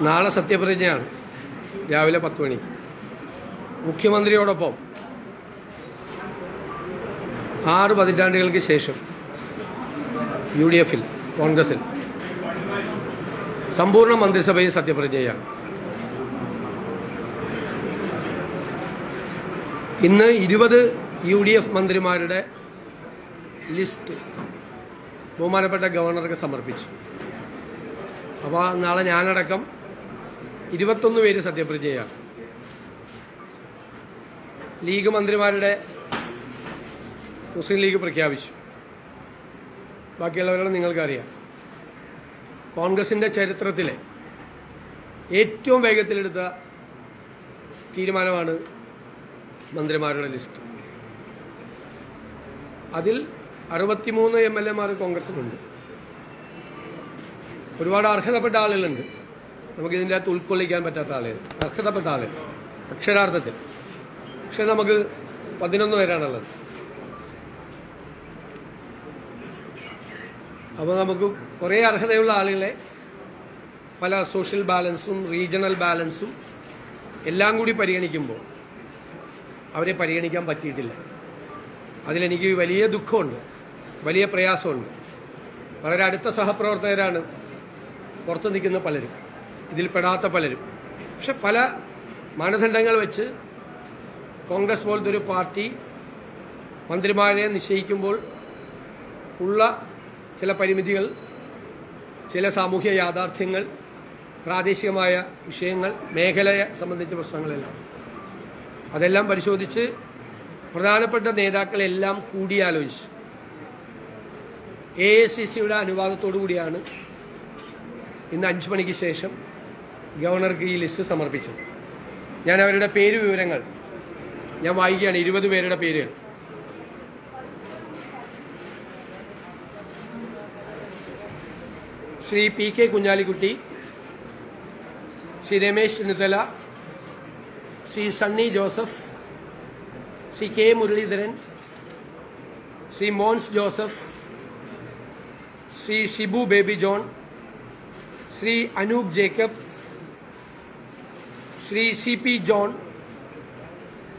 നാളെ സത്യപ്രതിജ്ഞയാണ് രാവിലെ 10 മണിക്ക്. മുഖ്യമന്ത്രിയോടൊപ്പം 6 പതിറ്റാണ്ടുകൾക്ക് ശേഷം UDFിൽ കോൺഗ്രസിൽ സമ്പൂർണ്ണ മന്ത്രിസഭയിൽ സത്യപ്രതിജ്ഞയാണ്. ഇന്ന് 20 UDF മന്ത്രിമാരുടെ ലിസ്റ്റ് ബഹുമാനപ്പെട്ട ഗവർണർക്ക് സമർപ്പിച്ചു. അപ്പോൾ നാളെ ഞാനടക്കം 21 പേര് സത്യപ്രതിജ്ഞയാണ്. ലീഗ് മന്ത്രിമാരുടെ മുസ്ലിം ലീഗ് പ്രഖ്യാപിച്ചു. ബാക്കിയുള്ളവരുടെ നിങ്ങൾക്കറിയാം. കോൺഗ്രസിൻ്റെ ചരിത്രത്തിലെ ഏറ്റവും വേഗത്തിലെടുത്ത തീരുമാനമാണ് മന്ത്രിമാരുടെ ലിസ്റ്റ്. അതിൽ 63 MLA കോൺഗ്രസിനുണ്ട്. ഒരുപാട് അർഹതപ്പെട്ട ആളുകളുണ്ട്. നമുക്കിതിൻ്റെ അകത്ത് ഉൾക്കൊള്ളിക്കാൻ പറ്റാത്ത ആളുകൾ, അർഹതപ്പെട്ട ആളുകൾ അക്ഷരാർത്ഥത്തിൽ. പക്ഷെ നമുക്ക് 11 പേരാണുള്ളത്. അപ്പോൾ നമുക്ക് കുറേ അർഹതയുള്ള ആളുകളെ പല സോഷ്യൽ ബാലൻസും റീജിയണൽ ബാലൻസും എല്ലാം കൂടി പരിഗണിക്കുമ്പോൾ അവരെ പരിഗണിക്കാൻ പറ്റിയിട്ടില്ല. അതിലെനിക്ക് വലിയ ദുഃഖമുണ്ട്, വലിയ പ്രയാസമുണ്ട്. വളരെ അടുത്ത സഹപ്രവർത്തകരാണ് പുറത്തു നിൽക്കുന്ന പലരും, ഇതിൽ പെടാത്ത പലരും. പക്ഷെ പല മാനദണ്ഡങ്ങൾ വെച്ച് കോൺഗ്രസ് പോലത്തെ ഒരു പാർട്ടി മന്ത്രിമാരെ നിശ്ചയിക്കുമ്പോൾ ഉള്ള ചില പരിമിതികൾ, ചില സാമൂഹ്യ യാഥാർത്ഥ്യങ്ങൾ, പ്രാദേശികമായ വിഷയങ്ങൾ, മേഖലയെ സംബന്ധിച്ച പ്രശ്നങ്ങളെല്ലാം അതെല്ലാം പരിശോധിച്ച് പ്രധാനപ്പെട്ട നേതാക്കളെല്ലാം കൂടിയാലോചിച്ച് AICCയുടെ അനുവാദത്തോടു കൂടിയാണ് ഇന്ന് 5 മണിക്ക് ശേഷം ഗവർണർക്ക് ഈ ലിസ്റ്റ് സമർപ്പിച്ചത്. ഞാൻ അവരുടെ പേര് വിവരങ്ങൾ ഞാൻ വായിക്കുകയാണ്. 20 പേരുടെ പേരുകൾ. Shri PK Kunhalikutty, Shri Ramesh Chennithala, Shri Sunny Joseph, Shri K Muraleedharan, Shri Mons Joseph, Shri Shibu Baby John, Shri Anoop Jacob, Shri CP John,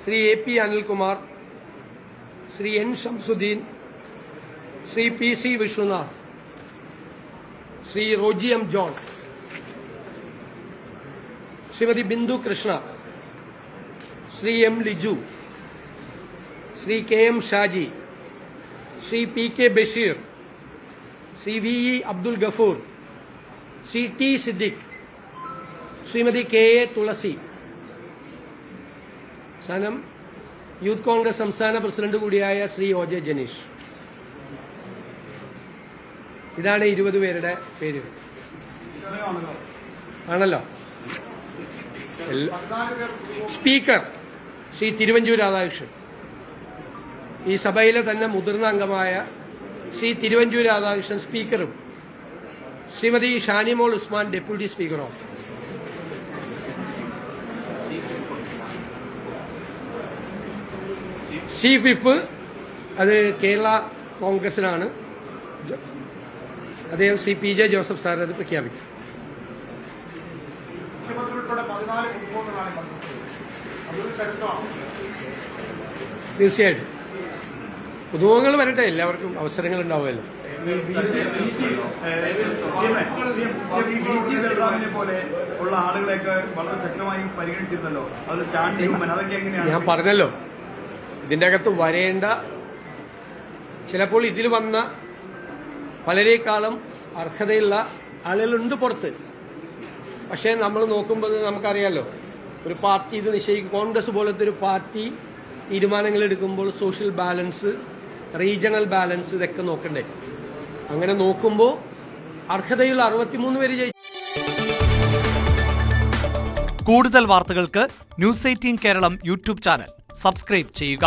Shri AP Anilkumar, Shri N Shamsuddin, Shri PC Vishnunath, Shri Roji M John, Shrimathi Bindu Krishna, Shri M Liju, Shri KM Shaji, Shri PK Basheer, Shri VE Abdul Gafoor, Shri T Siddique, Shrimathi KA Thulasi. അവസാനം യൂത്ത് കോൺഗ്രസ് സംസ്ഥാന പ്രസിഡന്റ് കൂടിയായ ശ്രീ OJ ജനീഷ്. ഇതാണ് 20 പേരുടെ പേരുകൾ. ആണല്ലോ. സ്പീക്കർ ശ്രീ തിരുവഞ്ചൂർ രാധാകൃഷ്ണൻ. ഈ സഭയിലെ തന്നെ മുതിർന്ന അംഗമായ ശ്രീ തിരുവഞ്ചൂർ രാധാകൃഷ്ണൻ സ്പീക്കറും ശ്രീമതി ഷാനിമോൾ ഉസ്മാൻ ഡെപ്യൂട്ടി സ്പീക്കറും. ചീഫ് വിപ്പ് അത് കേരള കോൺഗ്രസിനാണ്. അദ്ദേഹം ശ്രീ PJ ജോസഫ് സാർ അത് പ്രഖ്യാപിക്കും. തീർച്ചയായിട്ടും പുതുമുഖങ്ങൾ വരട്ടെ, എല്ലാവർക്കും അവസരങ്ങൾ ഉണ്ടാവുമല്ലോ. ഞാൻ പറഞ്ഞല്ലോ, ഇതിൻ്റെ അകത്ത് വരേണ്ട ചിലപ്പോൾ ഇതിൽ വന്ന പലരേക്കാളും അർഹതയുള്ള ആളുകളുണ്ട് പുറത്ത്. പക്ഷേ നമ്മൾ നോക്കുമ്പോൾ നമുക്കറിയാമല്ലോ, ഒരു പാർട്ടി ഇത് നിശ്ചയിക്കും. കോൺഗ്രസ് പോലത്തെ ഒരു പാർട്ടി തീരുമാനങ്ങൾ എടുക്കുമ്പോൾ സോഷ്യൽ ബാലൻസ്, റീജിയണൽ ബാലൻസ് ഇതൊക്കെ നോക്കണ്ടേ. അങ്ങനെ നോക്കുമ്പോൾ അർഹതയുള്ള 63 പേര് ജയിച്ചു. കൂടുതൽ വാർത്തകൾക്ക് News 18 Keralam YouTube channel subscribe ചെയ്യുക.